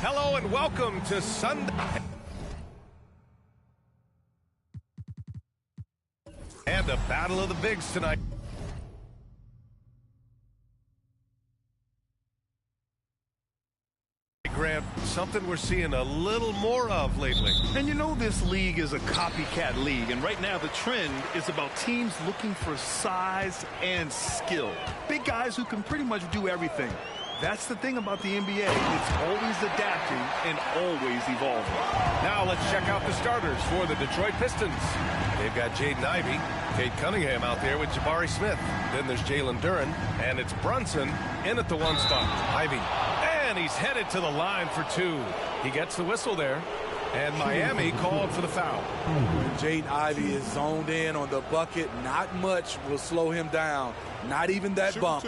Hello and welcome to Sunday. And a battle of the bigs tonight. Grant, something we're seeing a little more of lately. And you know this league is a copycat league, and right now the trend is about teams looking for size and skill. Big guys who can pretty much do everything. That's the thing about the NBA. It's always adapting and always evolving. Now let's check out the starters for the Detroit Pistons. They've got Jaden Ivey, Cade Cunningham out there with Jabari Smith. Then there's Jalen Duren, and it's Brunson in at the 1 spot. Ivey, and he's headed to the line for 2. He gets the whistle there, and Miami called for the foul. Jaden Ivey is zoned in on the bucket. Not much will slow him down. Not even that bump.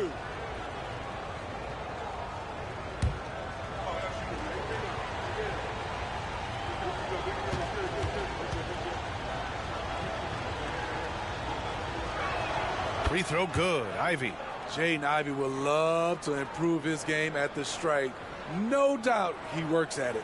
Free throw good. Ivey. Jaden Ivey will love to improve his game at the stripe. No doubt he works at it.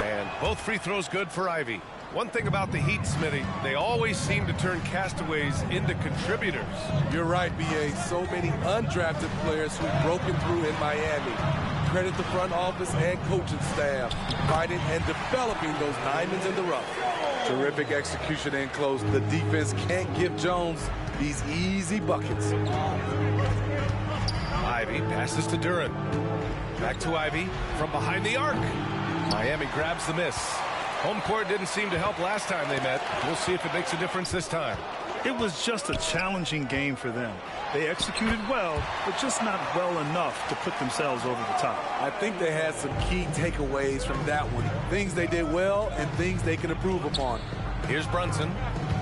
And both free throws good for Ivey. One thing about the Heat, Smitty, they always seem to turn castaways into contributors. You're right, B.A. So many undrafted players who've broken through in Miami. Credit the front office and coaching staff, fighting and developing those diamonds in the rough. Terrific execution in close. The defense can't give Jones these easy buckets. Ivey passes to Duren. Back to Ivey from behind the arc. Miami grabs the miss. Home court didn't seem to help last time they met. We'll see if it makes a difference this time. It was just a challenging game for them. They executed well, but just not well enough to put themselves over the top. I think they had some key takeaways from that one. Things they did well and things they can improve upon. Here's Brunson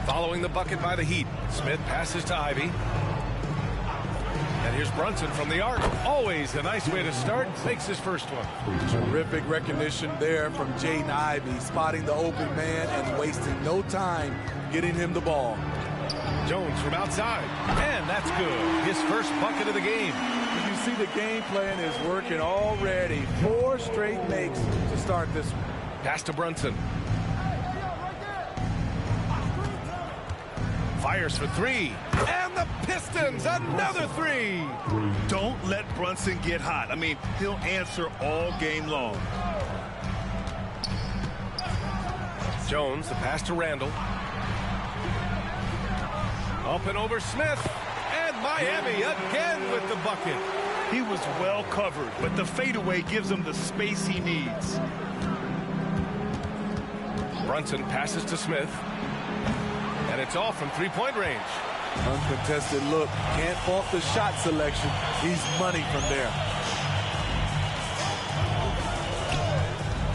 following the bucket by the Heat. Smith passes to Ivey. And here's Brunson from the arc. Always a nice way to start. Makes his first one. Terrific recognition there from Jaden Ivey, spotting the open man and wasting no time getting him the ball. Jones from outside. And that's good. His first bucket of the game. You see the game plan is working already. 4 straight makes to start this one. Pass to Brunson. Fires for 3. And the Pistons, another 3. Don't let Brunson get hot. I mean, he'll answer all game long. Jones, the pass to Randall. Up and over Smith. And Miami again with the bucket. He was well covered, but the fadeaway gives him the space he needs. Brunson passes to Smith. And it's all from 3-point range. Uncontested look. Can't fault the shot selection. He's money from there.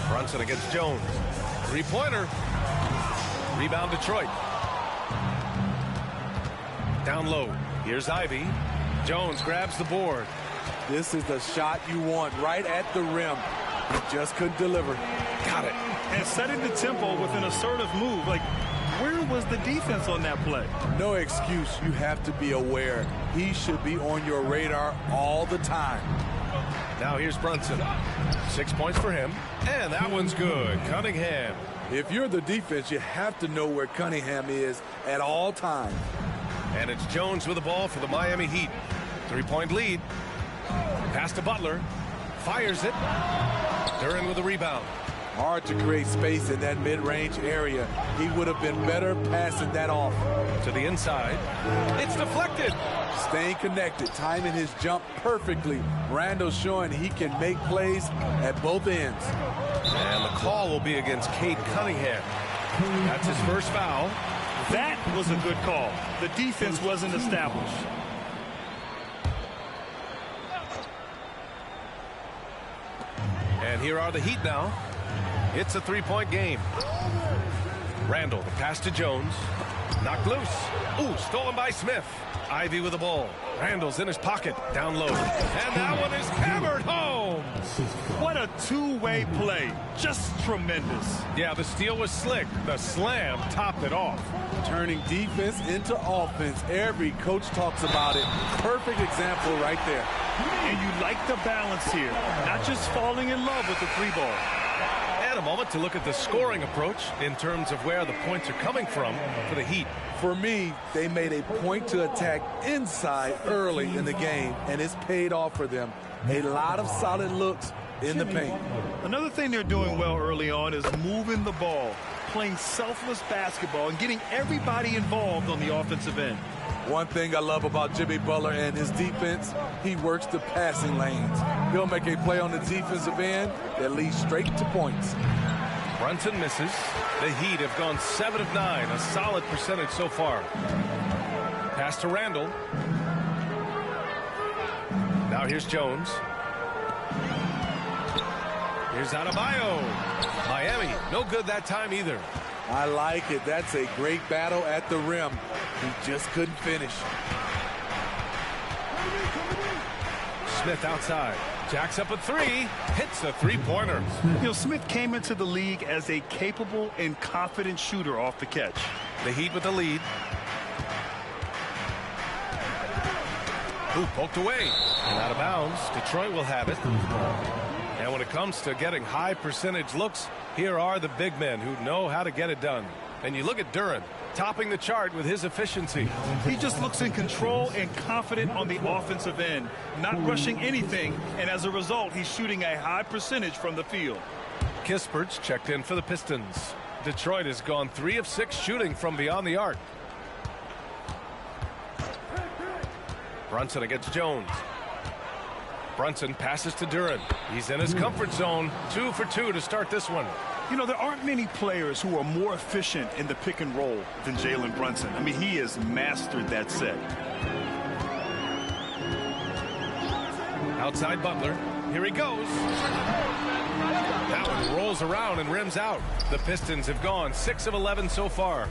Brunson against Jones. 3-pointer. Rebound Detroit. Down low. Here's Ivey. Jones grabs the board. This is the shot you want right at the rim. He just couldn't deliver. Got it. And setting the tempo with an assertive move. Like, where was the defense on that play? No excuse. You have to be aware. He should be on your radar all the time. Now here's Brunson. 6 points for him. And that one's good. Cunningham. If you're the defense, you have to know where Cunningham is at all times. And it's Jones with the ball for the Miami Heat. 3-point lead. Pass to Butler. Fires it. Duren with the rebound. Hard to create space in that mid-range area. He would have been better passing that off. To the inside. It's deflected. Staying connected, timing his jump perfectly. Randall showing he can make plays at both ends. And the call will be against Cade Cunningham. That's his first foul. That was a good call. The defense wasn't established. And here are the Heat now. It's a 3-point game. Randall, the pass to Jones. Knocked loose. Ooh, stolen by Smith. Ivy with the ball. Randall's in his pocket. Down low. And that one is hammered home. What a two-way play. Just tremendous. Yeah, the steal was slick. The slam topped it off. Turning defense into offense. Every coach talks about it. Perfect example right there. And you like the balance here. Not just falling in love with the three ball. And a moment to look at the scoring approach in terms of where the points are coming from for the Heat. For me, they made a point to attack inside early in the game, and it's paid off for them. A lot of solid looks in the paint. Another thing they're doing well early on is moving the ball, playing selfless basketball, and getting everybody involved on the offensive end. One thing I love about Jimmy Butler and his defense, he works the passing lanes. He'll make a play on the defensive end that leads straight to points. Brunson misses. The Heat have gone 7 of 9, a solid percentage so far. Pass to Randall. Now here's Jones. Here's Adebayo. Miami, no good that time either. I like it. That's a great battle at the rim. He just couldn't finish. Smith outside. Jacks up a three. Hits a three-pointer. You know, Smith came into the league as a capable and confident shooter off the catch. The Heat with the lead. Ooh, poked away. And out of bounds. Detroit will have it. And when it comes to getting high percentage looks, here are the big men who know how to get it done. And you look at Duren, topping the chart with his efficiency. He just looks in control and confident on the offensive end, not rushing anything, and as a result, he's shooting a high percentage from the field. Kispert's checked in for the Pistons. Detroit has gone 3 of 6 shooting from beyond the arc. Brunson against Jones. Brunson passes to Duren. He's in his comfort zone. 2 for 2 to start this one. You know, there aren't many players who are more efficient in the pick and roll than Jalen Brunson. I mean, he has mastered that set. Outside Butler. Here he goes. That one rolls around and rims out. The Pistons have gone 6 of 11 so far.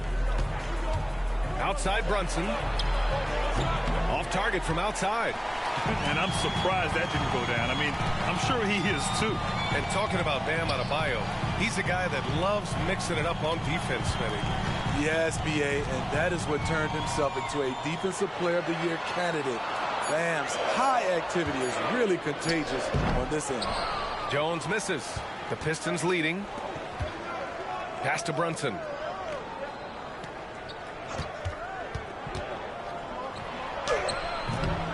Outside Brunson. Off target from outside. And I'm surprised that didn't go down. I mean, I'm sure he is too. And talking about Bam Adebayo, he's a guy that loves mixing it up on defense, Smitty. Yes, B.A., and that is what turned himself into a Defensive Player of the Year candidate. Bam's high activity is really contagious on this end. Jones misses. The Pistons leading. Pass to Brunson.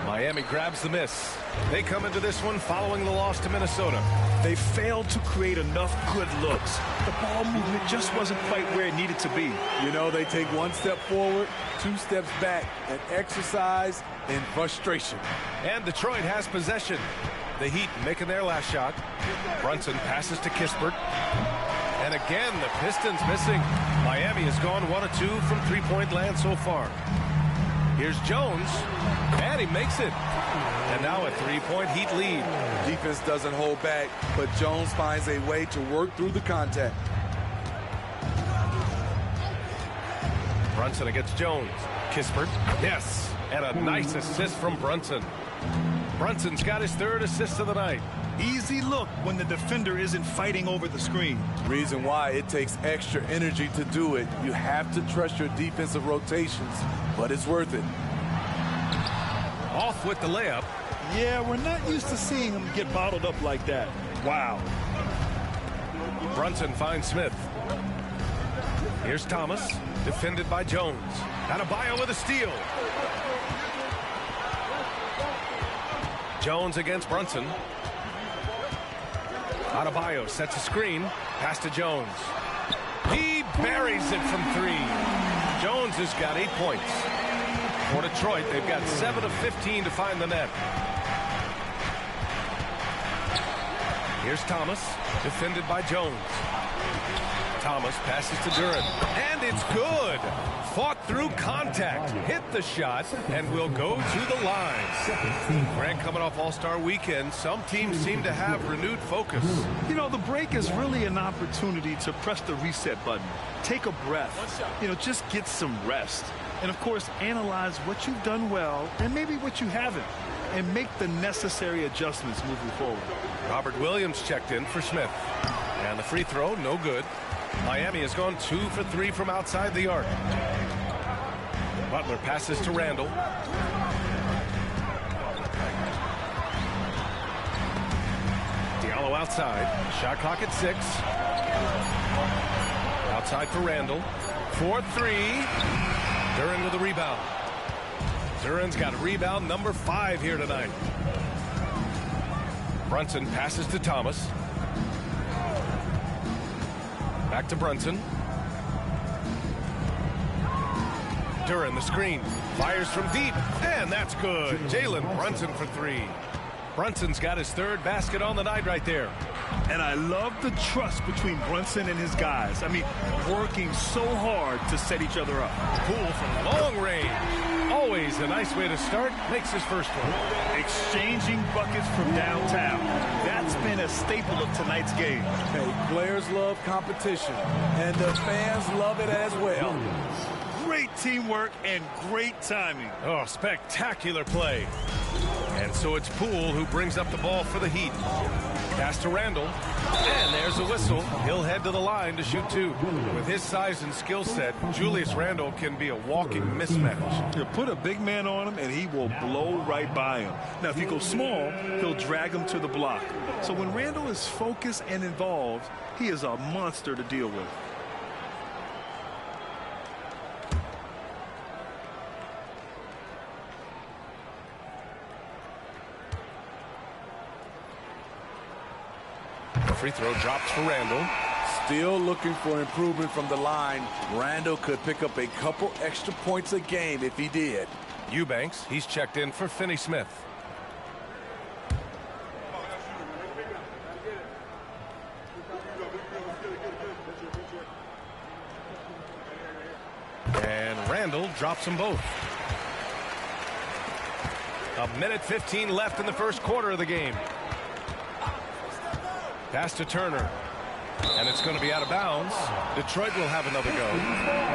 Miami grabs the miss. They come into this one following the loss to Minnesota. They failed to create enough good looks. The ball movement just wasn't quite where it needed to be. You know, they take 1 step forward, 2 steps back, an exercise in frustration. And Detroit has possession. The Heat making their last shot. Brunson passes to Kispert. And again, the Pistons missing. Miami has gone 1 of 2 from three-point land so far. Here's Jones, and he makes it. And now a three-point Heat lead. Defense doesn't hold back, but Jones finds a way to work through the contact. Brunson against Jones. Kispert, yes, and a nice assist from Brunson. Brunson's got his 3rd assist of the night. Easy look when the defender isn't fighting over the screen. Reason why it takes extra energy to do it. You have to trust your defensive rotations, but it's worth it. Off with the layup. Yeah, we're not used to seeing him get bottled up like that. Wow. Brunson finds Smith. Here's Thomas, defended by Jones. Adebayo with a steal. Jones against Brunson. Adebayo sets a screen. Pass to Jones. He buries it from 3. Jones has got 8 points. For Detroit, they've got 7 of 15 to find the net. Here's Thomas, defended by Jones. Thomas passes to Duran, and it's good. Fought through contact, hit the shot, and will go to the line. Grant, coming off All-Star Weekend, some teams seem to have renewed focus. You know, the break is really an opportunity to press the reset button. Take a breath. You know, just get some rest. And, of course, analyze what you've done well and maybe what you haven't, and make the necessary adjustments moving forward. Robert Williams checked in for Smith. And the free throw, no good. Miami has gone 2 for 3 from outside the arc. Butler passes to Randall. Diallo outside. Shot clock at 6. Outside for Randall. 4-3. Duran with a rebound. Duran's got rebound number 5 here tonight. Brunson passes to Thomas. Back to Brunson. Duran, the screen. Fires from deep. And that's good. Jalen Brunson for 3. Brunson's got his 3rd basket on the night right there. And I love the trust between Brunson and his guys. I mean, working so hard to set each other up. Poole from long range. Always a nice way to start. Makes his first one. Exchanging buckets from downtown. That's been a staple of tonight's game. Hey, players love competition, and the fans love it as well. Great teamwork and great timing. Oh, spectacular play. And so it's Poole who brings up the ball for the Heat. Pass to Randall. And there's a whistle. He'll head to the line to shoot 2. With his size and skill set, Julius Randle can be a walking mismatch. You put a big man on him, and he will blow right by him. Now, if he goes small, he'll drag him to the block. So when Randle is focused and involved, he is a monster to deal with. Free throw drops for Randall. Still looking for improvement from the line. Randall could pick up a couple extra points a game if he did. Eubanks, he's checked in for Finney-Smith. And Randall drops them both. 1:15 left in the first quarter of the game. Pass to Turner. And it's going to be out of bounds. Detroit will have another go.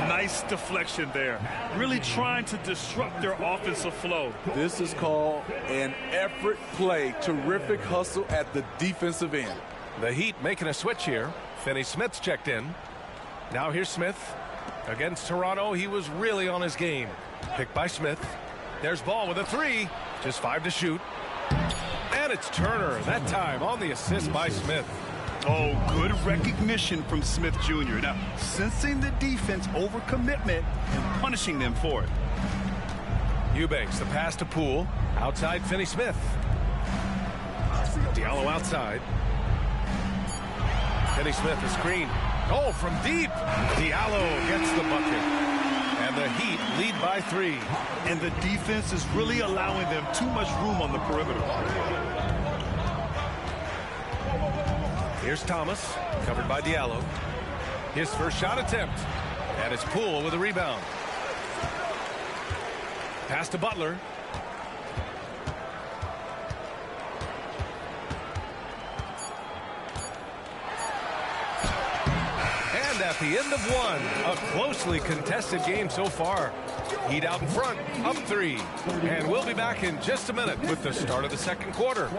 Nice deflection there. Really trying to disrupt their offensive flow. This is called an effort play. Terrific hustle at the defensive end. The Heat making a switch here. Finney-Smith's checked in. Now here's Smith. Against Toronto, he was really on his game. Picked by Smith. There's Ball with a 3. Just 5 to shoot. And it's Turner, that time on the assist by Smith. Oh, good recognition from Smith Jr. Now, sensing the defense overcommitment and punishing them for it. Eubanks, the pass to Poole. Outside Finney-Smith. Diallo outside. Finney-Smith, the screen. Oh, from deep. Diallo gets the bucket. And the Heat lead by 3. And the defense is really allowing them too much room on the perimeter. Here's Thomas, covered by Diallo. His first shot attempt. And it's Poole with a rebound. Pass to Butler. And at the end of one, a closely contested game so far. Heat out in front, up 3. And we'll be back in just a minute with the start of the second quarter.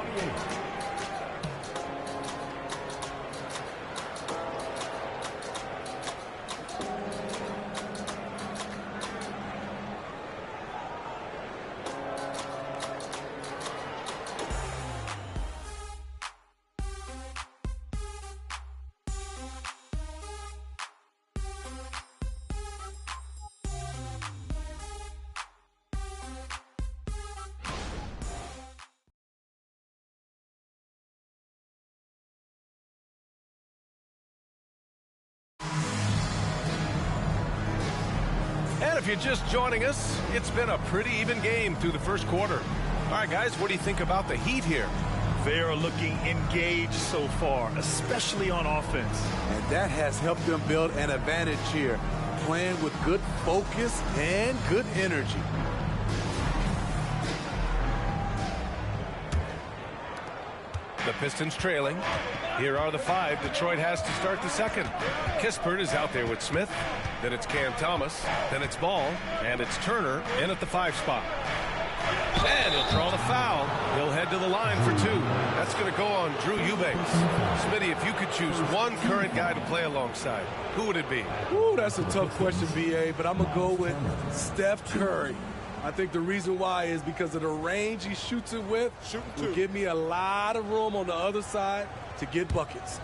And if you're just joining us, it's been a pretty even game through the first quarter. All right, guys, what do you think about the Heat here? They are looking engaged so far, especially on offense. And that has helped them build an advantage here, playing with good focus and good energy. The Pistons trailing. Here are the 5 Detroit has to start the second. Kispert is out there with Smith. Then it's Cam Thomas. Then it's Ball. And it's Turner in at the 5 spot. And he'll draw the foul. He'll head to the line for 2. That's going to go on Drew Eubanks. Smitty, if you could choose one current guy to play alongside, who would it be? Ooh, that's a tough question, B.A., but I'm going to go with Steph Curry. I think the reason why is because of the range he shoots it with. Will give me a lot of room on the other side to get buckets.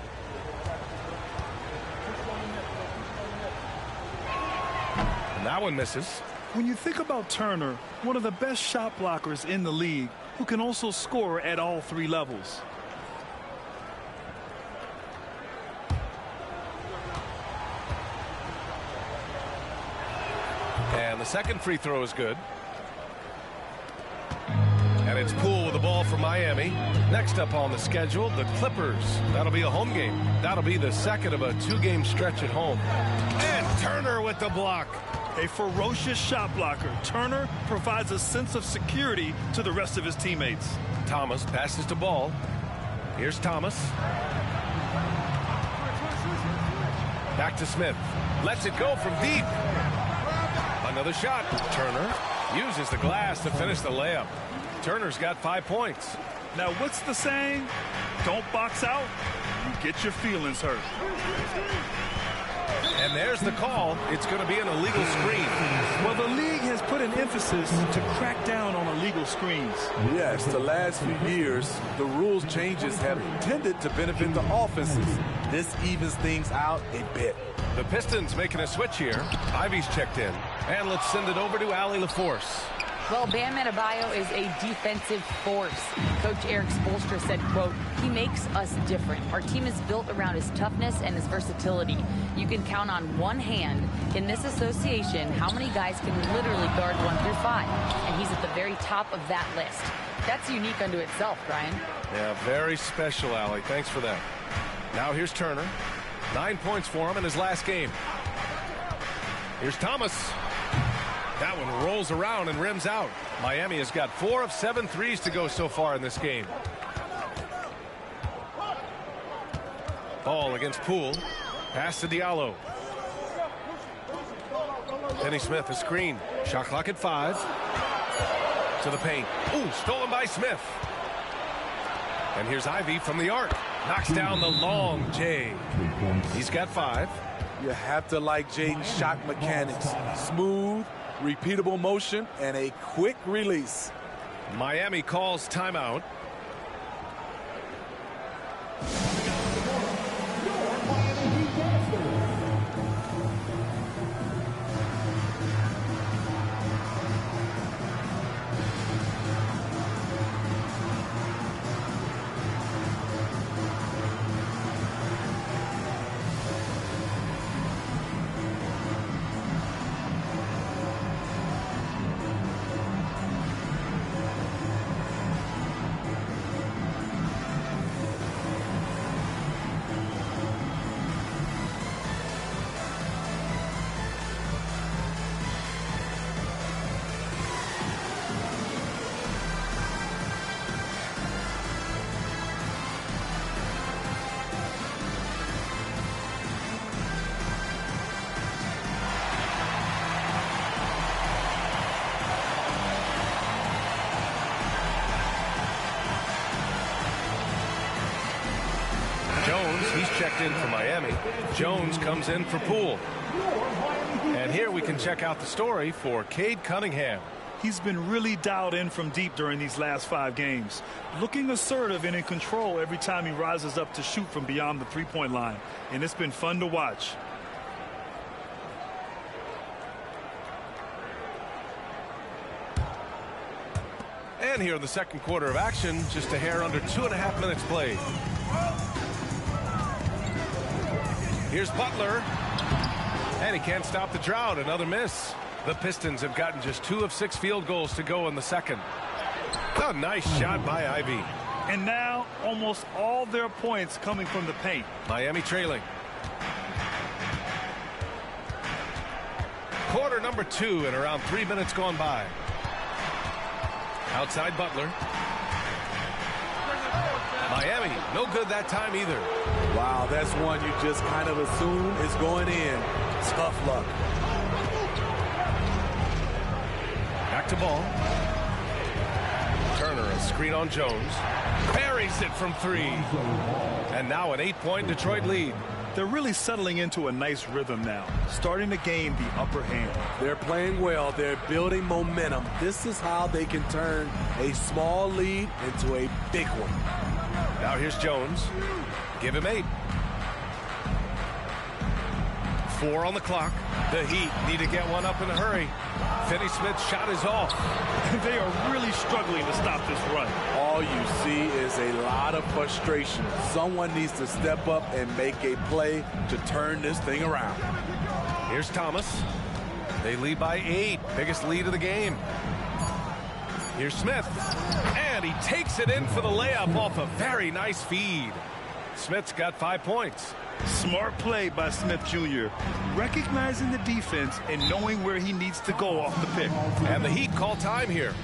And that one misses. When you think about Turner, one of the best shot blockers in the league, who can also score at all 3 levels. And the second free throw is good. And it's Poole with the ball for Miami. Next up on the schedule, the Clippers. That'll be a home game. That'll be the second of a 2-game stretch at home. And Turner with the block. A ferocious shot blocker, Turner provides a sense of security to the rest of his teammates. Thomas passes to Ball. Here's Thomas. Back to Smith. Lets it go from deep. Another shot. Turner uses the glass to finish the layup. Turner's got 5 points. Now, what's the saying? Don't box out, you get your feelings hurt. And there's the call. It's going to be an illegal screen. Well, the league has put an emphasis to crack down on illegal screens. Yes, the last few years, the rules changes have tended to benefit the offenses. This evens things out a bit. The Pistons making a switch here. Ivy's checked in. And let's send it over to Allie LaForce. Well, Bam Adebayo is a defensive force. Coach Eric Spoelstra said, quote, "He makes us different. Our team is built around his toughness and his versatility. You can count on one hand in this association how many guys can literally guard 1 through 5. And he's at the very top of that list. That's unique unto itself, Brian." Yeah, very special, Allie. Thanks for that. Now here's Turner. 9 points for him in his last game. Here's Thomas. That one rolls around and rims out. Miami has got 4 of 7 threes to go so far in this game. Ball against Poole. Pass to Diallo. Finney Smith, a screen. Shot clock at 5. To the paint. Ooh, stolen by Smith. And here's Ivy from the arc. Knocks down the long J. He's got 5. You have to like Jaden's shot mechanics. Smooth, repeatable motion, and a quick release. Miami calls timeout. He's checked in for Miami. Jones comes in for Poole. And here we can check out the story for Cade Cunningham. He's been really dialed in from deep during these last 5 games. Looking assertive and in control every time he rises up to shoot from beyond the three-point line. And it's been fun to watch. And here in the second quarter of action, just a hair under 2.5 minutes played. Here's Butler. And he can't stop the drought. Another miss. The Pistons have gotten just 2 of 6 field goals to go in the second. A nice shot by Ivy. And now almost all their points coming from the paint. Miami trailing. Quarter number 2 and around 3 minutes gone by. Outside Butler. Miami, no good that time either. Wow, that's one you just kind of assume is going in. Tough luck. Back to ball. Turner, a screen on Jones. Buries it from 3. And now an 8-point Detroit lead. They're really settling into a nice rhythm now, starting to gain the upper hand. They're playing well. They're building momentum. This is how they can turn a small lead into a big one. Now here's Jones. Give him 8. 4 on the clock. The Heat need to get one up in a hurry. Finney-Smith's shot is off. They are really struggling to stop this run. All you see is a lot of frustration. Someone needs to step up and make a play to turn this thing around. Here's Thomas. They lead by 8. Biggest lead of the game. Here's Smith. And he takes it in for the layup off a very nice feed. Smith's got 5 points. Smart play by Smith Jr. Recognizing the defense and knowing where he needs to go off the pick. And the Heat call time here.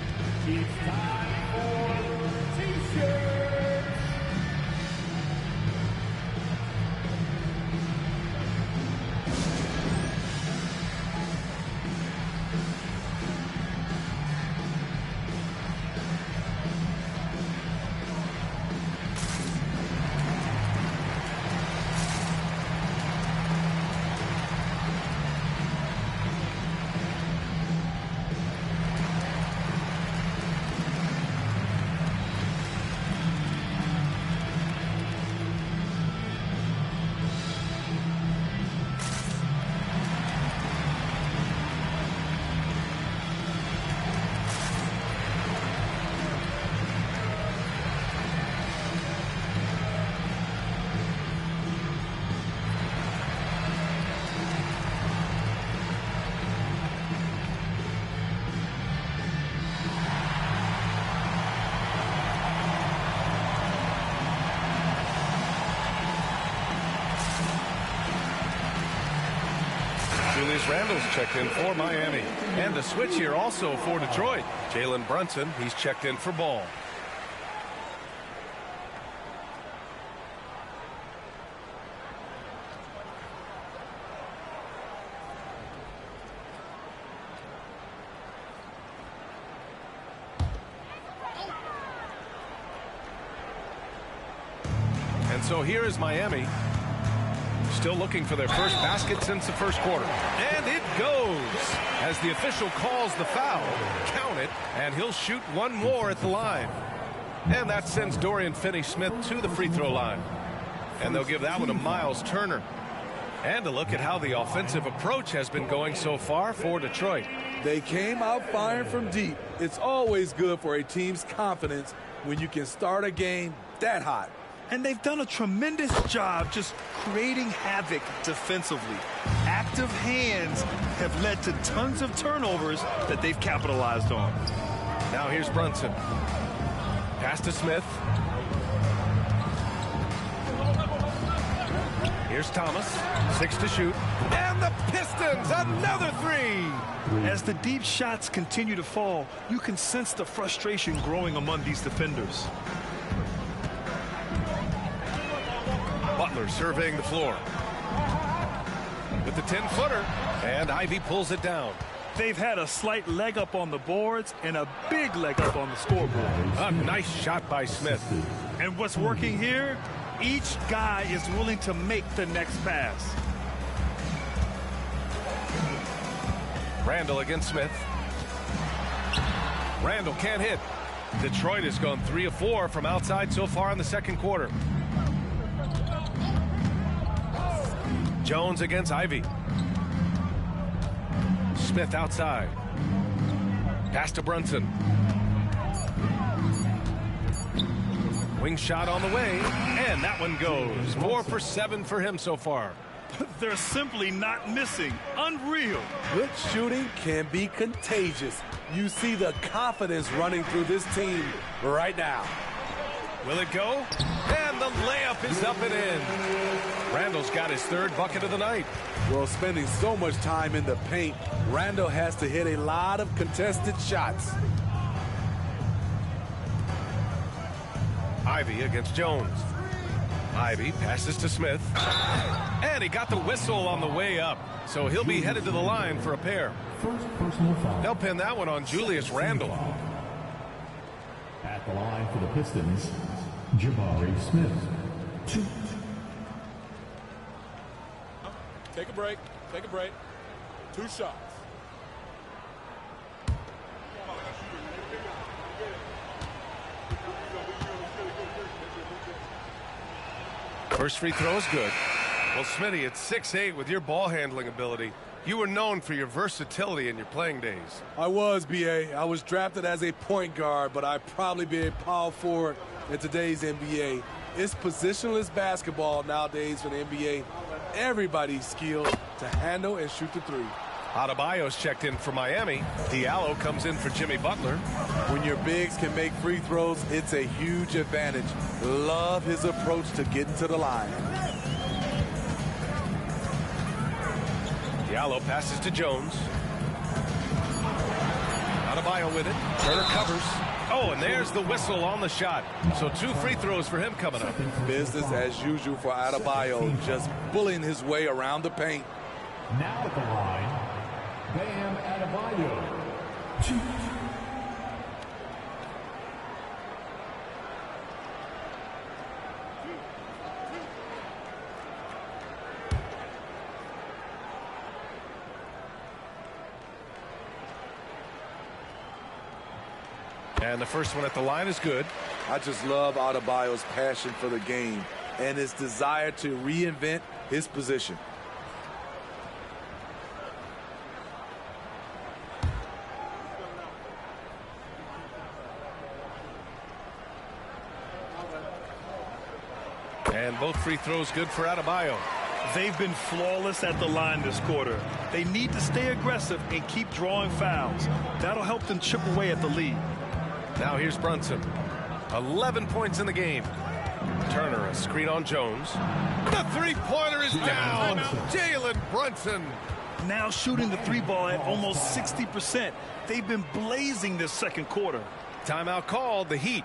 Randall's checked in for Miami. And the switch here also for Detroit. Jalen Brunson, he's checked in for ball. And so here is Miami. Still looking for their first basket since the first quarter. And it goes as the official calls the foul. Count it, and he'll shoot one more at the line. And that sends Dorian Finney-Smith to the free throw line. And they'll give that one to Miles Turner. And a look at how the offensive approach has been going so far for Detroit. They came out firing from deep. It's always good for a team's confidence when you can start a game that hot. And they've done a tremendous job just creating havoc defensively. Active hands have led to tons of turnovers that they've capitalized on. Now here's Brunson. Pass to Smith. Here's Thomas. 6 to shoot. And the Pistons, another 3. As the deep shots continue to fall, you can sense the frustration growing among these defenders. Butler surveying the floor. With the 10-footer. And Ivy pulls it down. They've had a slight leg up on the boards and a big leg up on the scoreboard. A nice shot by Smith. And what's working here? Each guy is willing to make the next pass. Randall against Smith. Randall can't hit. Detroit has gone 3 of 4 from outside so far in the second quarter. Jones against Ivy. Smith outside. Pass to Brunson. Wing shot on the way, and that one goes. 4 for 7 for him so far. They're simply not missing. Unreal. Good shooting can be contagious. You see the confidence running through this team right now. Will it go? And the layup is up and in. Randall's got his third bucket of the night. Well, spending so much time in the paint, Randall has to hit a lot of contested shots. Ivy against Jones. Ivy passes to Smith. And he got the whistle on the way up. So he'll be headed to the line for a pair. First personal foul. They'll pin that one on Julius Randall. At the line for the Pistons, Jabari Smith. 2. Take a break. Take a break. 2 shots. First free throw is good. Well, Smitty, at 6'8" with your ball handling ability, you were known for your versatility in your playing days. I was, B.A. I was drafted as a point guard, but I'd probably be a power forward in today's NBA. It's positionless basketball nowadays for the NBA. Everybody's skilled to handle and shoot the three. Adebayo's checked in for Miami. Diallo comes in for Jimmy Butler. When your bigs can make free throws, it's a huge advantage. Love his approach to getting to the line. Diallo passes to Jones. Adebayo with it. Turner covers. Oh, and there's the whistle on the shot. So 2 free throws for him coming up. Business as usual for Adebayo, just bullying his way around the paint. Now at the line, Bam Adebayo. 2. And the first one at the line is good. I just love Adebayo's passion for the game and his desire to reinvent his position. And both free throws good for Adebayo. They've been flawless at the line this quarter. They need to stay aggressive and keep drawing fouls. That'll help them chip away at the lead. Now here's Brunson. 11 points in the game. Turner, a screen on Jones. The three-pointer is down. Jalen Brunson. Now shooting the 3-ball at almost 60%. They've been blazing this second quarter. Timeout called, the Heat.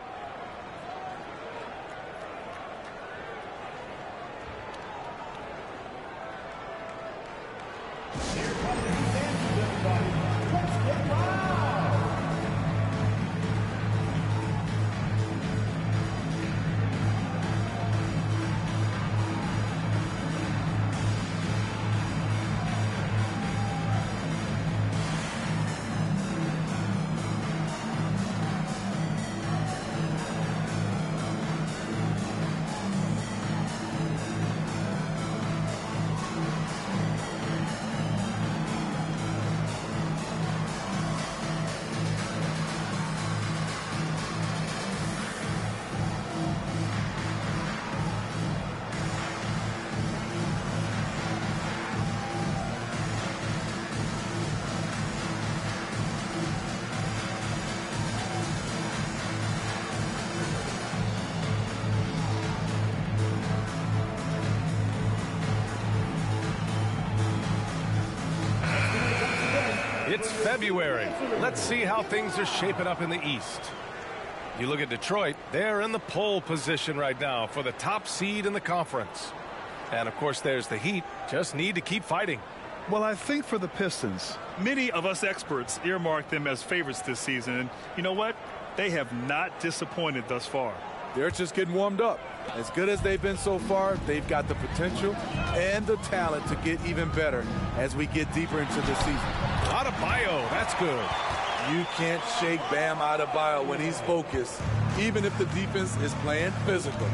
It's February. Let's see how things are shaping up in the East. You look at Detroit, they're in the pole position right now for the top seed in the conference. And, of course, there's the Heat. Just need to keep fighting. Well, I think for the Pistons, many of us experts earmark them as favorites this season. And you know what? They have not disappointed thus far. They're just getting warmed up. As good as they've been so far, they've got the potential and the talent to get even better as we get deeper into the season. Adebayo, that's good. You can't shake Bam Adebayo when he's focused, even if the defense is playing physical.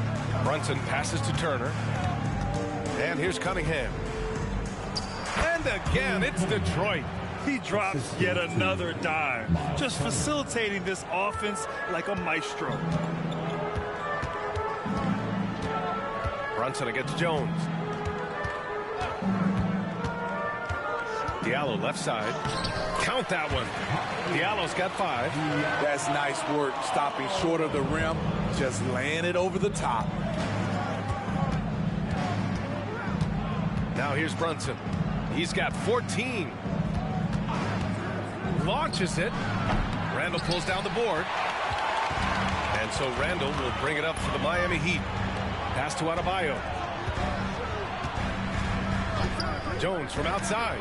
Brunson passes to Turner. And here's Cunningham. And again, it's Detroit. He drops yet another dime, just facilitating this offense like a maestro. Brunson against Jones. Diallo left side. Count that one. Diallo's got 5. That's nice work, stopping short of the rim, just laying it over the top. Now here's Brunson. He's got 14. Launches it. Randall pulls down the board. And so Randall will bring it up for the Miami Heat. Pass to Adebayo. Jones from outside.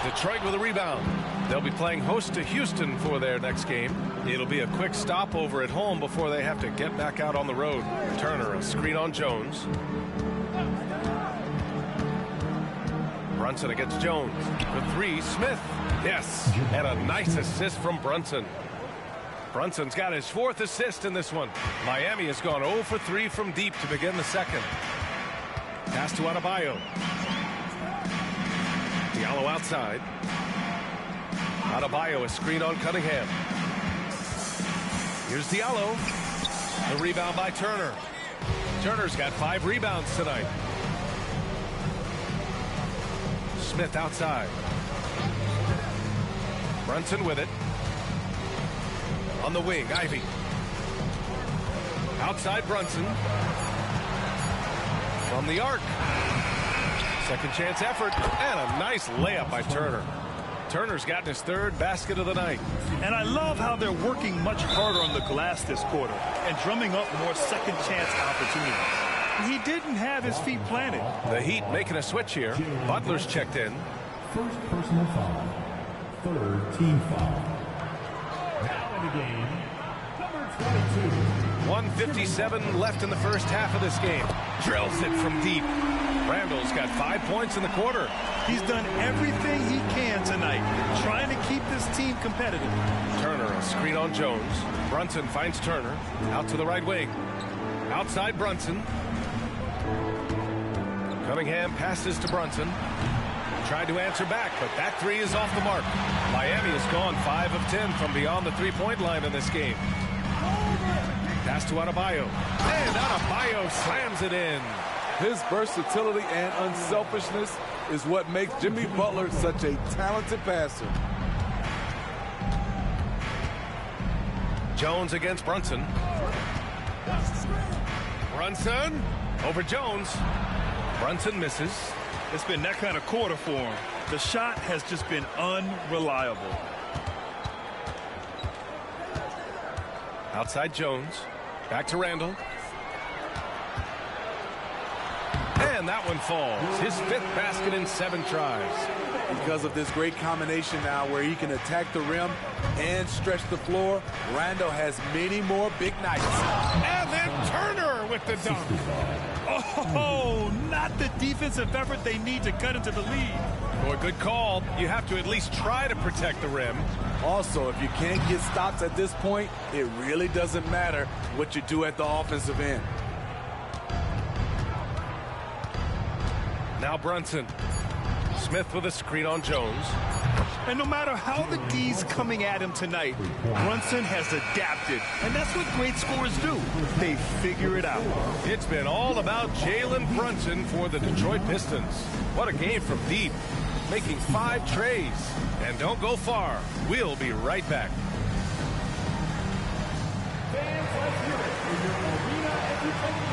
Detroit with a rebound. They'll be playing host to Houston for their next game. It'll be a quick stopover at home before they have to get back out on the road. Turner, a screen on Jones. Brunson against Jones. For 3, Smith. Yes, and a nice assist from Brunson. Brunson's got his 4th assist in this one. Miami has gone 0 for 3 from deep to begin the second. Pass to Adebayo. Diallo outside. Adebayo, a screen on Cunningham. Here's Diallo. The rebound by Turner. Turner's got 5 rebounds tonight. Smith outside. Brunson with it. On the wing, Ivy. Outside Brunson. From the arc. Second chance effort. And a nice layup by Turner. Turner's gotten his 3rd basket of the night. And I love how they're working much harder on the glass this quarter and drumming up more second chance opportunities. He didn't have his feet planted. The Heat making a switch here. Butler's checked in. First personal foul. 3rd team foul. Now in the game, number 22. 1:57 left in the first half of this game. Drills it from deep. Randall's got 5 points in the quarter. He's done everything he can tonight, trying to keep this team competitive. Turner, a screen on Jones. Brunson finds Turner. Out to the right wing. Outside Brunson. Cunningham passes to Brunson. Tried to answer back, but that 3 is off the mark. Miami has gone 5 of 10 from beyond the 3-point line in this game. Pass to Adebayo. And Adebayo slams it in. His versatility and unselfishness is what makes Jimmy Butler such a talented passer. Jones against Brunson. Brunson over Jones. Brunson misses. It's been that kind of quarter for him. The shot has just been unreliable. Outside Jones. Back to Randall. And that one falls. His 5th basket in 7 tries. Because of this great combination now where he can attack the rim and stretch the floor, Randall has many more big nights. And then Turner with the dunk. Oh, not the defensive effort they need to cut into the lead. Boy, good call. You have to at least try to protect the rim. Also, if you can't get stops at this point, it really doesn't matter what you do at the offensive end. Now Brunson. Smith with a screen on Jones. And no matter how the D's coming at him tonight, Brunson has adapted. And that's what great scorers do. They figure it out. It's been all about Jalen Brunson for the Detroit Pistons. What a game from deep. Making 5 trays. And don't go far. We'll be right back. Fans, let's hear it for your arena entertainment.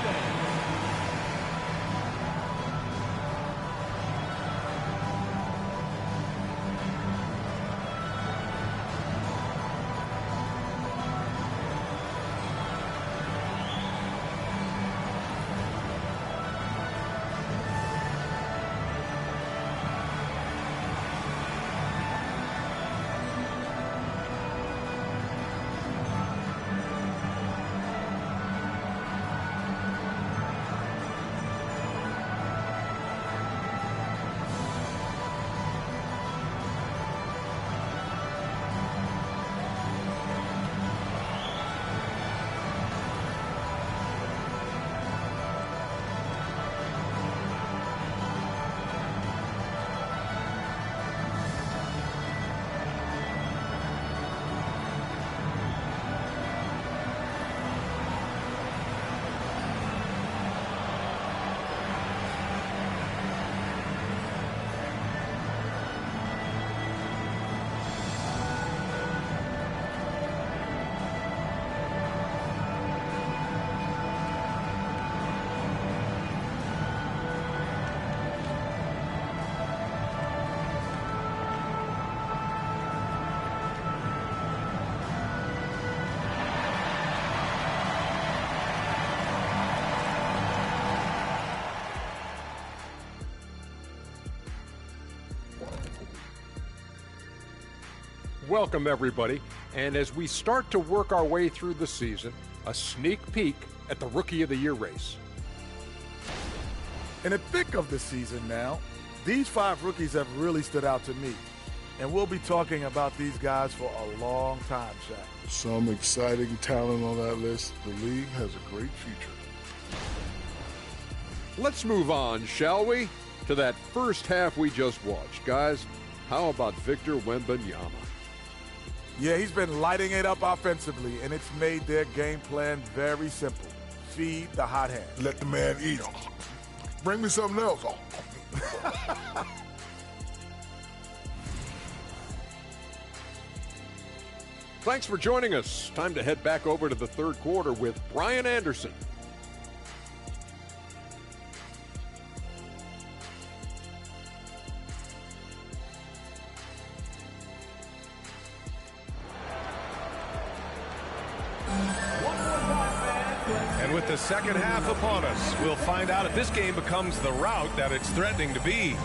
Welcome, everybody. And as we start to work our way through the season, a sneak peek at the Rookie of the Year race. In the thick of the season now, these 5 rookies have really stood out to me. And we'll be talking about these guys for a long time, Shaq. Some exciting talent on that list. The league has a great future. Let's move on, shall we, to that first half we just watched. Guys, how about Victor Wembanyama? Yeah, he's been lighting it up offensively, and it's made their game plan very simple. Feed the hot hand. Let the man eat. Bring me something else. Thanks for joining us. Time to head back over to the third quarter with Brian Anderson. And with the second half upon us, we'll find out if this game becomes the rout that it's threatening to be.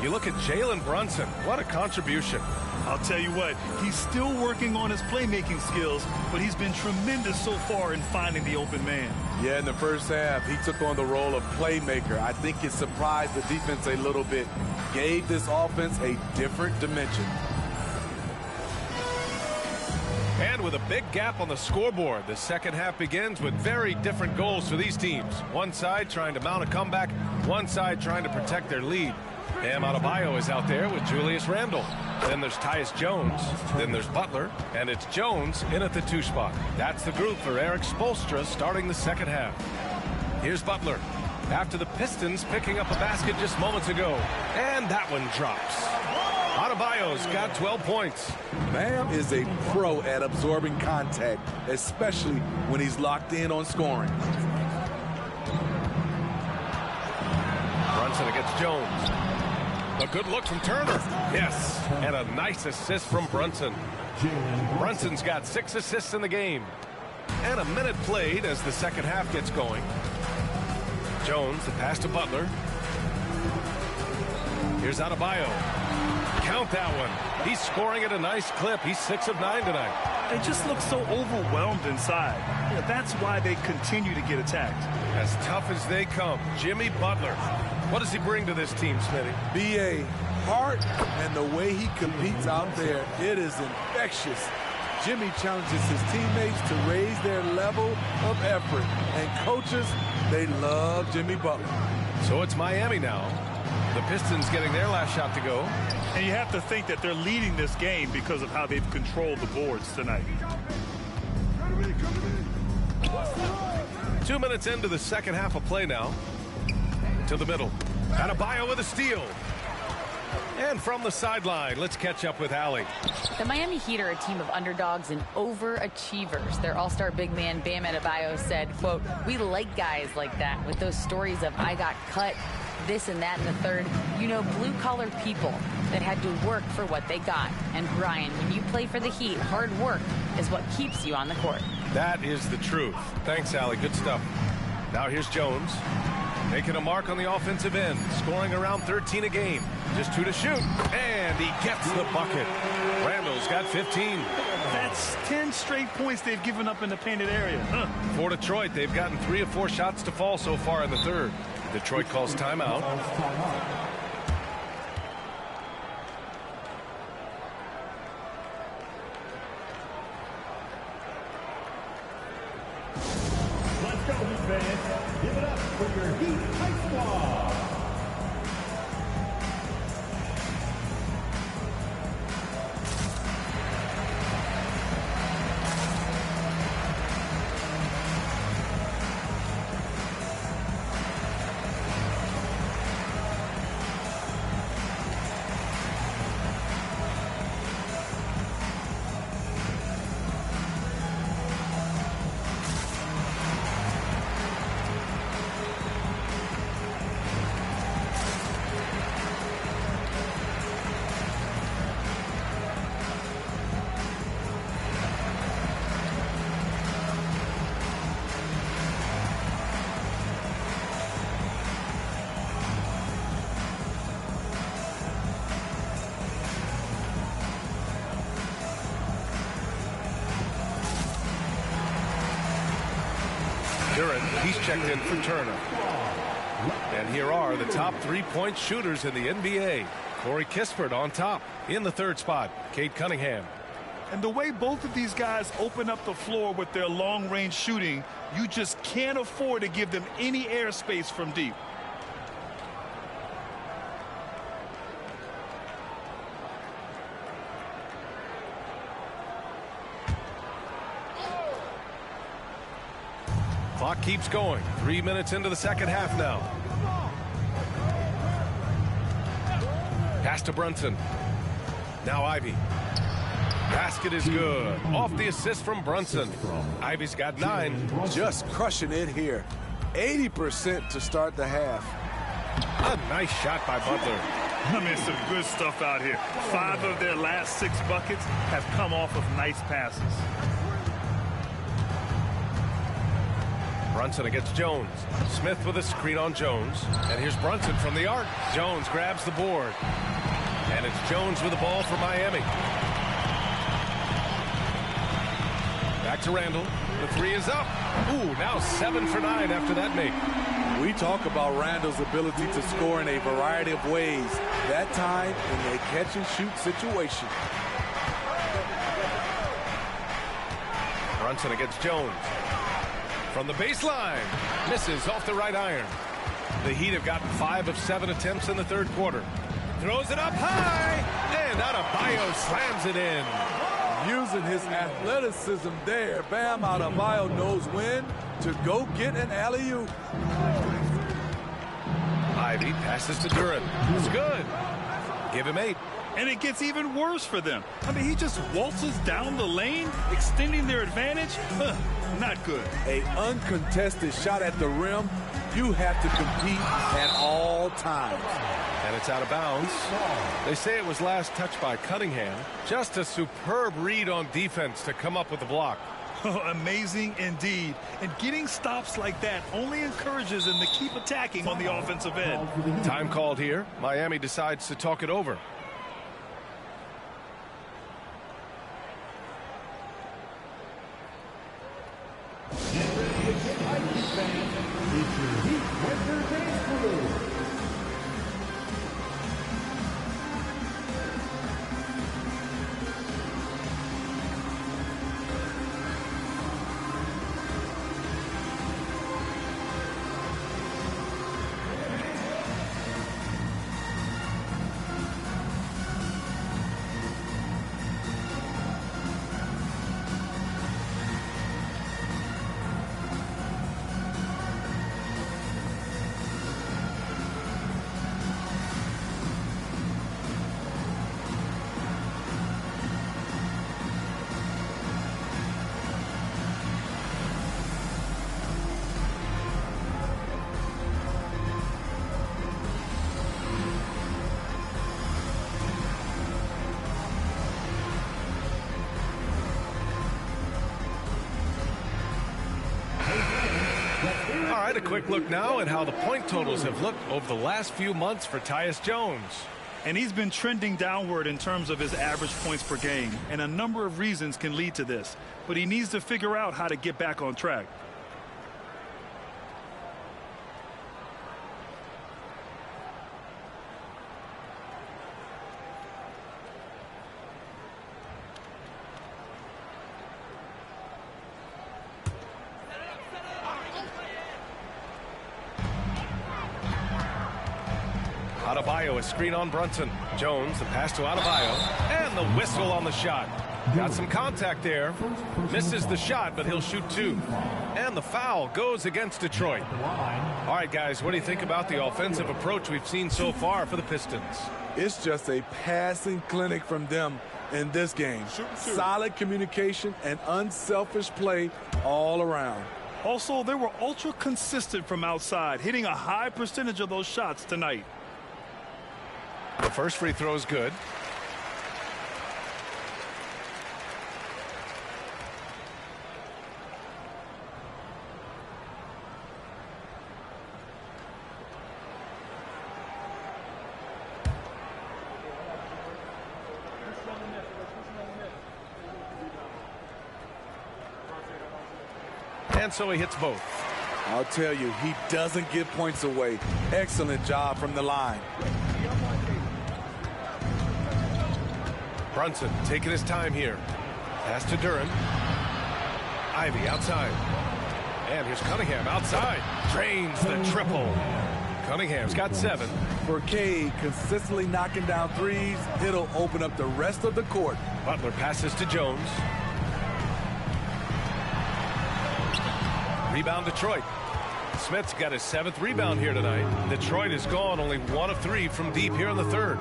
You look at Jalen Brunson. What a contribution. I'll tell you what, he's still working on his playmaking skills, but he's been tremendous so far in finding the open man. Yeah, in the first half, he took on the role of playmaker. I think it surprised the defense a little bit. Gave this offense a different dimension. And with a big gap on the scoreboard, the second half begins with very different goals for these teams. One side trying to mount a comeback, one side trying to protect their lead. Bam Adebayo is out there with Julius Randle. Then there's Tyus Jones. Then there's Butler. And it's Jones in at the 2 spot. That's the group for Eric Spoelstra starting the second half. Here's Butler. After the Pistons picking up a basket just moments ago. And that one drops. Adebayo's got 12 points. Bam is a pro at absorbing contact, especially when he's locked in on scoring. Brunson against Jones. A good look from Turner. Yes, and a nice assist from Brunson. Brunson's got 6 assists in the game. And a minute played as the second half gets going. Jones, the pass to Butler. Here's Adebayo. Count that one. He's scoring at a nice clip. He's 6 of 9 tonight. They just look so overwhelmed inside. Yeah, that's why they continue to get attacked. As tough as they come, Jimmy Butler. What does he bring to this team, Smitty? B.A. heart and the way he competes out there, it is infectious. Jimmy challenges his teammates to raise their level of effort. And coaches, they love Jimmy Butler. So it's Miami now. The Pistons getting their last shot to go. And you have to think that they're leading this game because of how they've controlled the boards tonight. 2 minutes into the second half of play now. To the middle. Adebayo with a steal. And from the sideline, let's catch up with Allie. The Miami Heat are a team of underdogs and overachievers. Their all-star big man, Bam Adebayo, said, quote, "We like guys like that with those stories of I got cut, this and that and the third. You know, blue-collar people that had to work for what they got. And Brian, when you play for the Heat, hard work is what keeps you on the court." That is the truth. Thanks, Allie. Good stuff. Now here's Jones. Making a mark on the offensive end. Scoring around 13 a game. Just 2 to shoot. And he gets the bucket. Randall's got 15. That's 10 straight points they've given up in the painted area. For Detroit, they've gotten 3 of 4 shots to fall so far in the third. Detroit calls timeout. Let's go, Heat fans. Give it up for your Heat High Squad. He's checked in for Turner. And here are the top three-point shooters in the NBA. Corey Kispert on top. In the third spot, Cade Cunningham. And the way both of these guys open up the floor with their long-range shooting, you just can't afford to give them any airspace from deep. Clock keeps going. 3 minutes into the second half now. Pass to Brunson. Now Ivy. Basket is good. Off the assist from Brunson. Ivy's got 9. Just crushing it here. 80% to start the half. A nice shot by Butler. I mean, some good stuff out here. 5 of their last 6 buckets have come off of nice passes. Brunson against Jones. Smith with a screen on Jones. And here's Brunson from the arc. Jones grabs the board. And it's Jones with the ball for Miami. Back to Randall. The 3 is up. Ooh, now 7 for 9 after that make. We talk about Randall's ability to score in a variety of ways. That time in a catch-and-shoot situation. Brunson against Jones. From the baseline. Misses off the right iron. The Heat have gotten 5 of 7 attempts in the third quarter. Throws it up high. And Adebayo slams it in. Using his athleticism there, Bam Adebayo knows when to go get an alley-oop. Ivy passes to Duran. It's good. Give him 8. And it gets even worse for them. I mean, he just waltzes down the lane, extending their advantage. Not good. A uncontested shot at the rim. You have to compete at all times. And it's out of bounds. They say it was last touched by Cunningham. Just a superb read on defense to come up with the block. Amazing indeed. And getting stops like that only encourages them to keep attacking on the offensive end. Time called here. Miami decides to talk it over. A quick look now at how the point totals have looked over the last few months for Tyus Jones. And he's been trending downward in terms of his average points per game, and a number of reasons can lead to this. But he needs to figure out how to get back on track. Adebayo, a screen on Brunson. Jones, the pass to Adebayo, and the whistle on the shot. Got some contact there. Misses the shot, but he'll shoot 2. And the foul goes against Detroit. All right, guys, what do you think about the offensive approach we've seen so far for the Pistons? It's just a passing clinic from them in this game. Solid communication and unselfish play all around. Also, they were ultra consistent from outside, hitting a high percentage of those shots tonight. The first free throw is good. And so he hits both. I'll tell you, he doesn't give points away. Excellent job from the line. Brunson taking his time here. Pass to Duran. Ivy outside. And here's Cunningham outside. Drains the triple. Cunningham's got 7. For Cade, consistently knocking down threes, it'll open up the rest of the court. Butler passes to Jones. Rebound Detroit. Smith's got his 7th rebound here tonight. Detroit is gone only 1 of 3 from deep here in the 3rd.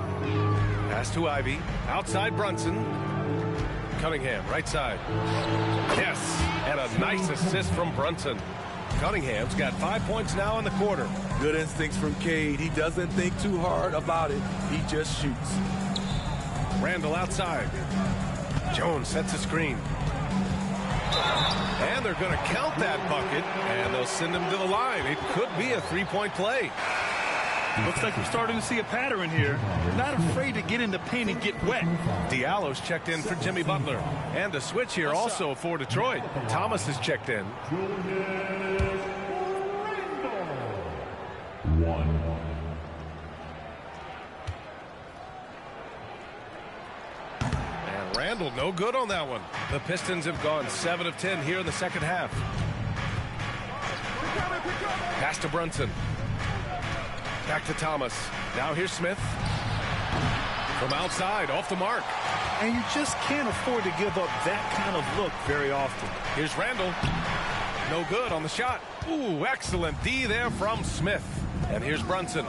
Pass to Ivy. Outside Brunson. Cunningham right side. Yes, and a nice assist from Brunson. Cunningham's got 5 points now in the quarter. Good instincts from Cade. He doesn't think too hard about it. He just shoots. Randall outside. Jones sets a screen. And they're going to count that bucket, and they'll send him to the line. It could be a 3-point play. Looks like we're starting to see a pattern here. Not afraid to get in the paint and get wet. Diallo's checked in for Jimmy Butler. And a switch here also for Detroit. Thomas is checked in. 1. And Randall no good on that one. The Pistons have gone 7 of 10 here in the second half. Pass to Brunson. Back to Thomas. Now here's Smith. From outside, off the mark. And you just can't afford to give up that kind of look very often. Here's Randall. No good on the shot. Ooh, excellent D there from Smith. And here's Brunson.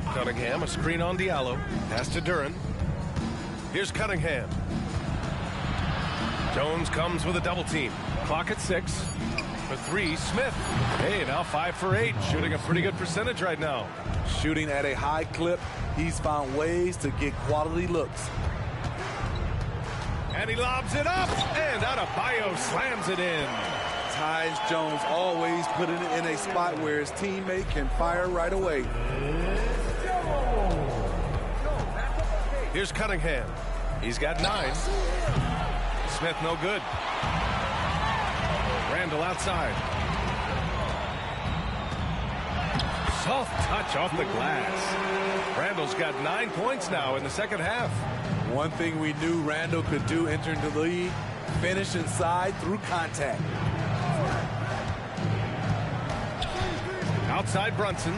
Cunningham, a screen on Diallo. Pass to Duran. Here's Cunningham. Jones comes with a double team. Clock at 6. For 3, Smith. Hey, now 5 for 8. Shooting a pretty good percentage right now. Shooting at a high clip. He's found ways to get quality looks. And he lobs it up. And Adebayo slams it in. Tyus Jones always putting it in a spot where his teammate can fire right away. Here's Cunningham. He's got 9. Smith no good. Randall outside. Soft touch off the glass. Randall's got 9 points now in the second half. One thing we knew Randall could do entering the league, finish inside through contact. Outside Brunson.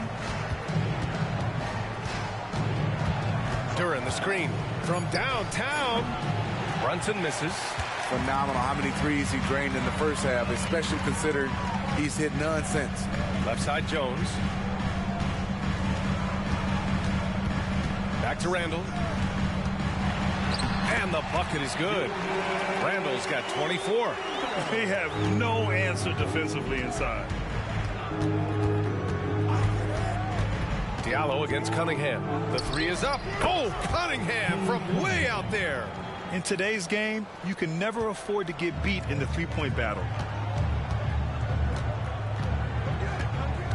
Duran the screen from downtown. Brunson misses. Phenomenal how many threes he drained in the first half, especially considering he's hit none since. Left side Jones. Back to Randall. And the bucket is good. Randall's got 24. They have no answer defensively inside. Diallo against Cunningham. The 3 is up. Oh, Cunningham from way out there. In today's game, you can never afford to get beat in the three-point battle.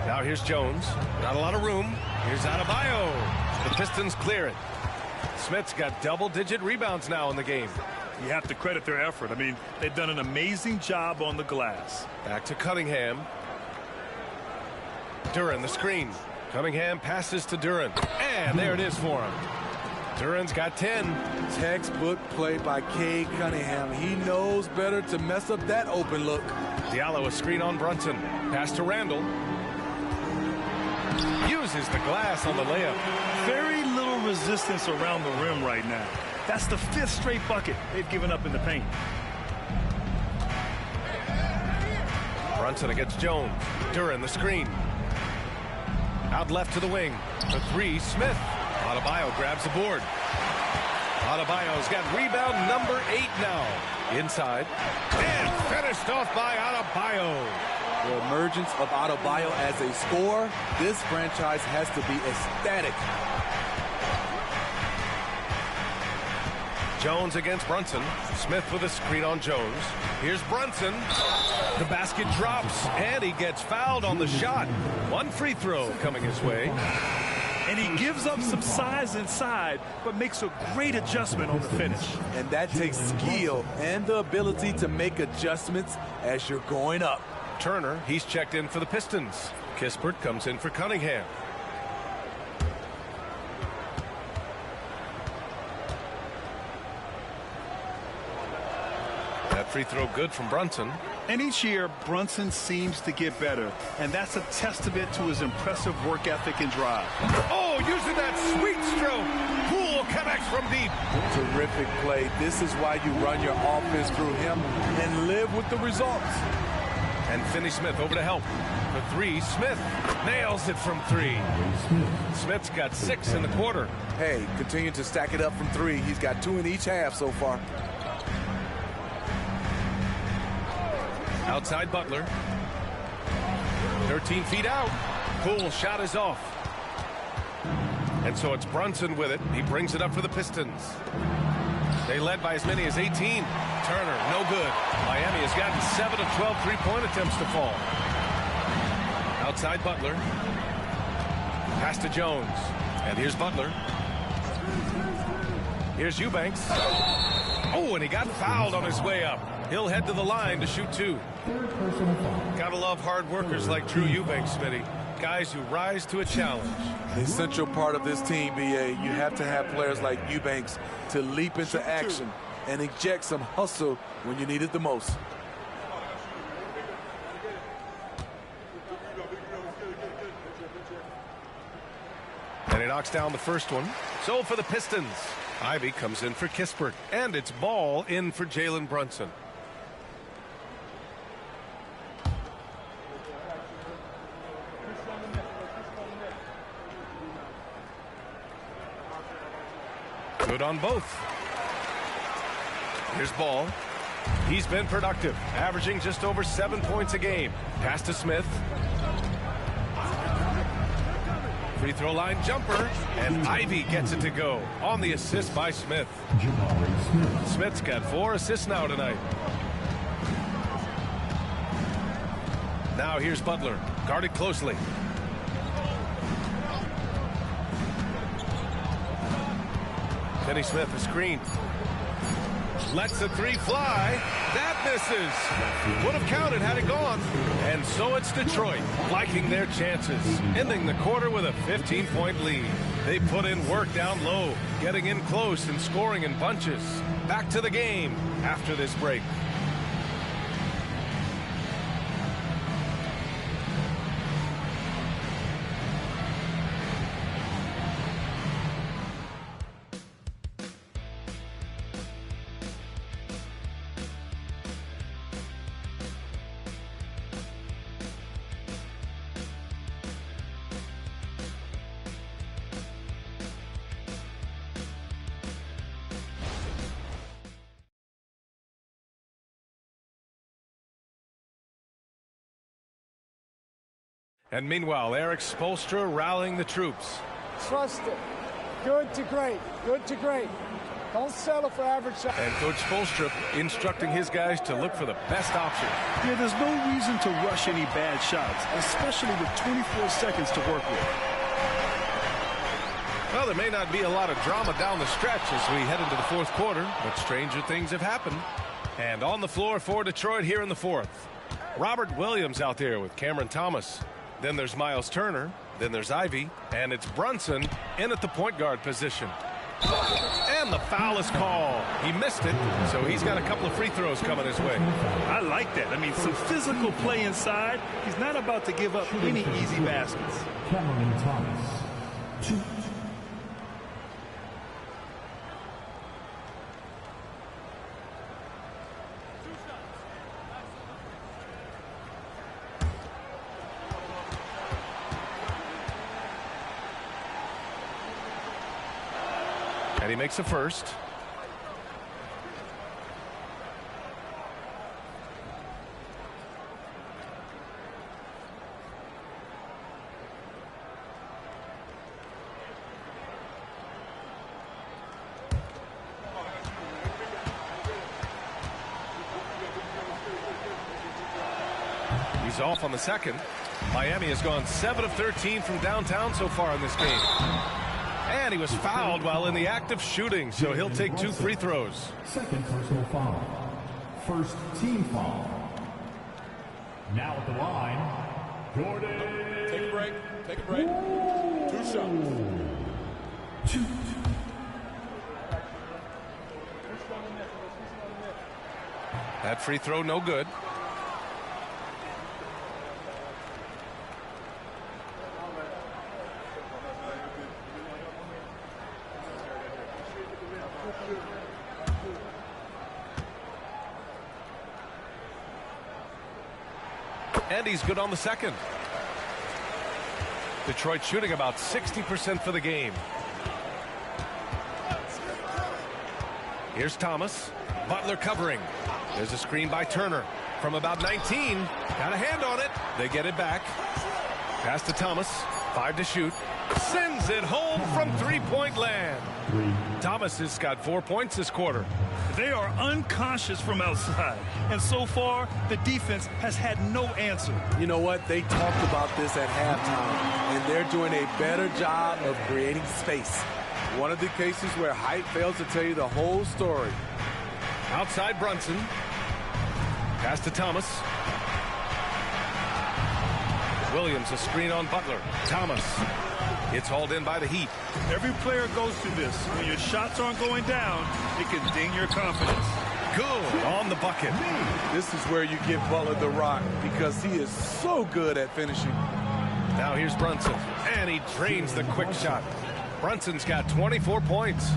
Now here's Jones. Not a lot of room. Here's Adebayo. The Pistons clear it. Smith's got double-digit rebounds now in the game. You have to credit their effort. I mean, they've done an amazing job on the glass. Back to Cunningham. Duran the screen. Cunningham passes to Duran. And there it is for him. Duran's got 10. Textbook play by Cade Cunningham. He knows better to mess up that open look. Diallo a screen on Brunson. Pass to Randall. Uses the glass on the layup. Very little resistance around the rim right now. That's the 5th straight bucket they've given up in the paint. Brunson against Jones. Duran the screen. Out left to the wing. For 3, Smith. Adebayo grabs the board. Adebayo's got rebound number 8 now. Inside. And finished off by Adebayo. The emergence of Adebayo as a scorer, this franchise has to be ecstatic. Jones against Brunson. Smith with a screen on Jones. Here's Brunson. The basket drops, and he gets fouled on the shot. 1 free throw coming his way. And he gives up some size inside, but makes a great adjustment on the finish. And that takes skill and the ability to make adjustments as you're going up. Turner. He's checked in for the Pistons. Kispert comes in for Cunningham. That free throw good from Brunson. And each year, Brunson seems to get better, and that's a testament to his impressive work ethic and drive. Oh, using that sweet stroke. Poole connects from deep. Terrific play. This is why you run your offense through him and live with the results. And Finney-Smith over to help. For three, Smith nails it from three. Smith's got 6 in the quarter. Hey, continue to stack it up from 3. He's got 2 in each half so far. Outside Butler. 13 feet out. Poole shot is off. And so it's Brunson with it. He brings it up for the Pistons. They led by as many as 18. Turner, no good. Miami has gotten 7 of 12 three-point attempts to fall. Outside Butler. Pass to Jones. And here's Butler. Here's Eubanks. Oh, and he got fouled on his way up. He'll head to the line to shoot 2. Gotta love hard workers like Drew Eubanks, Smitty. Guys who rise to a challenge. The essential part of this team, BA, you have to have players like Eubanks to leap into action and inject some hustle when you need it the most. And he knocks down the first one. So for the Pistons, Ivy comes in for Kispert. And it's ball in for Jalen Brunson. Good on both. Here's Ball. He's been productive, averaging just over 7 points a game. Pass to Smith. Free throw line jumper, and Ivy gets it to go on the assist by Smith. Smith's got 4 assists now tonight. Now here's Butler, guarded closely. Finney-Smith, a screen. Lets the 3 fly. That misses. Would have counted had it gone. And so it's Detroit liking their chances, ending the quarter with a 15-point lead. They put in work down low, getting in close and scoring in bunches. Back to the game after this break. And meanwhile, Eric Spoelstra rallying the troops. Trust it. Good to great. Good to great. Don't settle for average shots. And Coach Spoelstra instructing his guys to look for the best option. Yeah, there's no reason to rush any bad shots, especially with 24 seconds to work with. Well, there may not be a lot of drama down the stretch as we head into the fourth quarter, but stranger things have happened. And on the floor for Detroit here in the fourth. Robert Williams out there with Cameron Thomas. Then there's Miles Turner. Then there's Ivy. And it's Brunson in at the point guard position. And the foul is called. He missed it, so he's got a couple of free throws coming his way. I like that. I mean, some physical play inside. He's not about to give up any easy baskets. Cameron Thomas, 2. And he makes a first. He's off on the second. Miami has gone 7 of 13 from downtown so far in this game. And he was fouled while in the act of shooting, so he'll take 2 free throws. Second personal foul. First team foul. Now at the line, Jordan. Take a break. Take a break. 2 shots. 2. That free throw no good. And he's good on the second. Detroit shooting about 60% for the game. Here's Thomas. Butler covering. There's a screen by Turner from about 19. Got a hand on it. They get it back. Pass to Thomas. 5 to shoot. Sends it home from three-point land. Thomas has got 4 points this quarter. They are unconscious from outside, and so far the defense has had no answer. You know what? They talked about this at halftime, and they're doing a better job of creating space. One of the cases where height fails to tell you the whole story. Outside Brunson. Pass to Thomas. Williams, a screen on Butler. Thomas. It's hauled in by the Heat. Every player goes through this. When your shots aren't going down, it can ding your confidence. Good on the bucket. This is where you give Butler the rock because he is so good at finishing. Now here's Brunson, and he drains the quick shot. Brunson's got 24 points.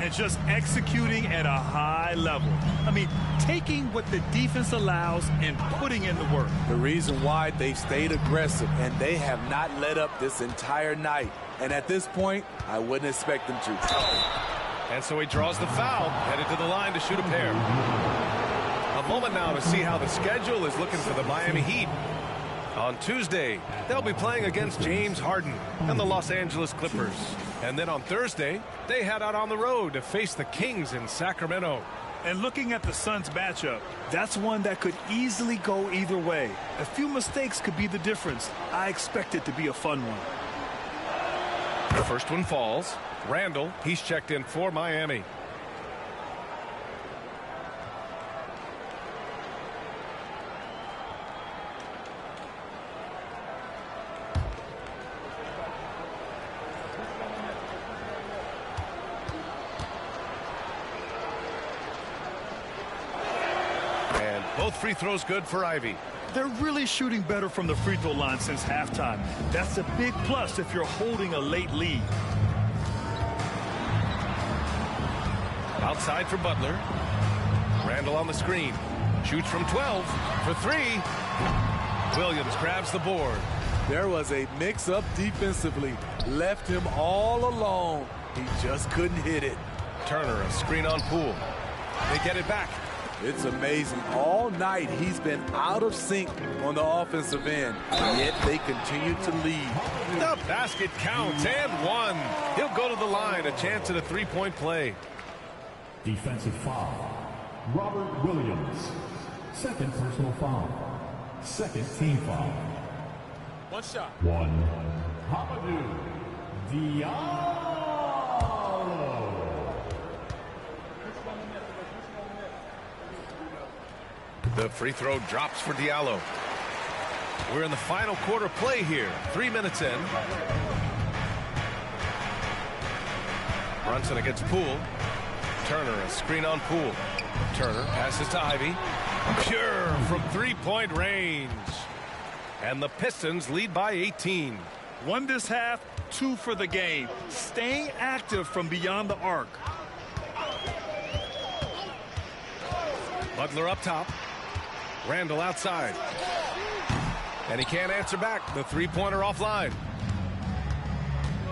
And just executing at a high level. I mean, taking what the defense allows and putting in the work. The reason why they've stayed aggressive, and they have not let up this entire night. And at this point, I wouldn't expect them to. And so he draws the foul, headed to the line to shoot a pair. A moment now to see how the schedule is looking for the Miami Heat. On Tuesday, they'll be playing against James Harden and the Los Angeles Clippers. And then on Thursday, they head out on the road to face the Kings in Sacramento. And looking at the Suns matchup, that's one that could easily go either way. A few mistakes could be the difference. I expect it to be a fun one. The first one falls. Randall, he's checked in for Miami. Both free throws good for Ivy. They're really shooting better from the free throw line since halftime. That's a big plus if you're holding a late lead. Outside for Butler. Randall on the screen. Shoots from 12 for 3. Williams grabs the board. There was a mix-up defensively. Left him all alone. He just couldn't hit it. Turner, a screen on Poole. They get it back. It's amazing. All night he's been out of sync on the offensive end, yet they continue to lead. The basket counts and 1. He'll go to the line, a chance at a three-point play. Defensive foul. Robert Williams. Second personal foul. Second team foul. One shot. 1. Hamidou Diallo. The free throw drops for Diallo. We're in the final quarter play here. 3 minutes in. Brunson against Poole. Turner, a screen on Poole. Turner passes to Ivy. Pure from three-point range. And the Pistons lead by 18. 1 this half, 2 for the game. Staying active from beyond the arc. Butler up top. Randall outside. And he can't answer back. The three-pointer offline.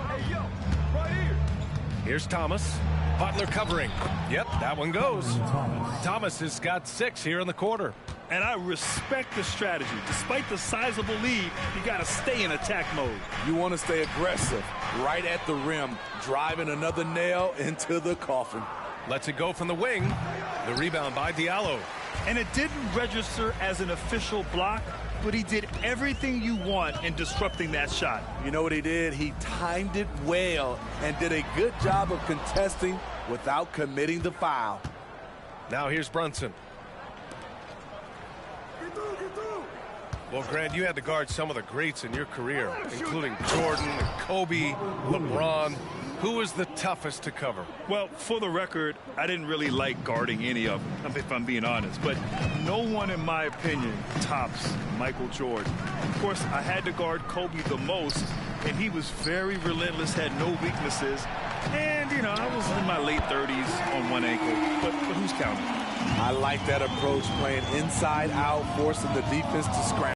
Hey, yo, right here. Here's Thomas. Butler covering. Yep, that one goes. Thomas has got 6 here in the quarter. And I respect the strategy. Despite the sizable lead, you got to stay in attack mode. You want to stay aggressive, right at the rim, driving another nail into the coffin. Lets it go from the wing. The rebound by Diallo. And it didn't register as an official block, but he did everything you want in disrupting that shot. You know what he did? He timed it well and did a good job of contesting without committing the foul. Now here's Brunson. Well, Grant, you had to guard some of the greats in your career, including Jordan, Kobe, LeBron. Who was the toughest to cover? Well, for the record, I didn't really like guarding any of them, if I'm being honest. But no one, in my opinion, tops Michael Jordan. Of course, I had to guard Kobe the most, and he was very relentless, had no weaknesses. And, you know, I was in my late 30s on one ankle. But who's counting? I like that approach, playing inside out, forcing the defense to scramble.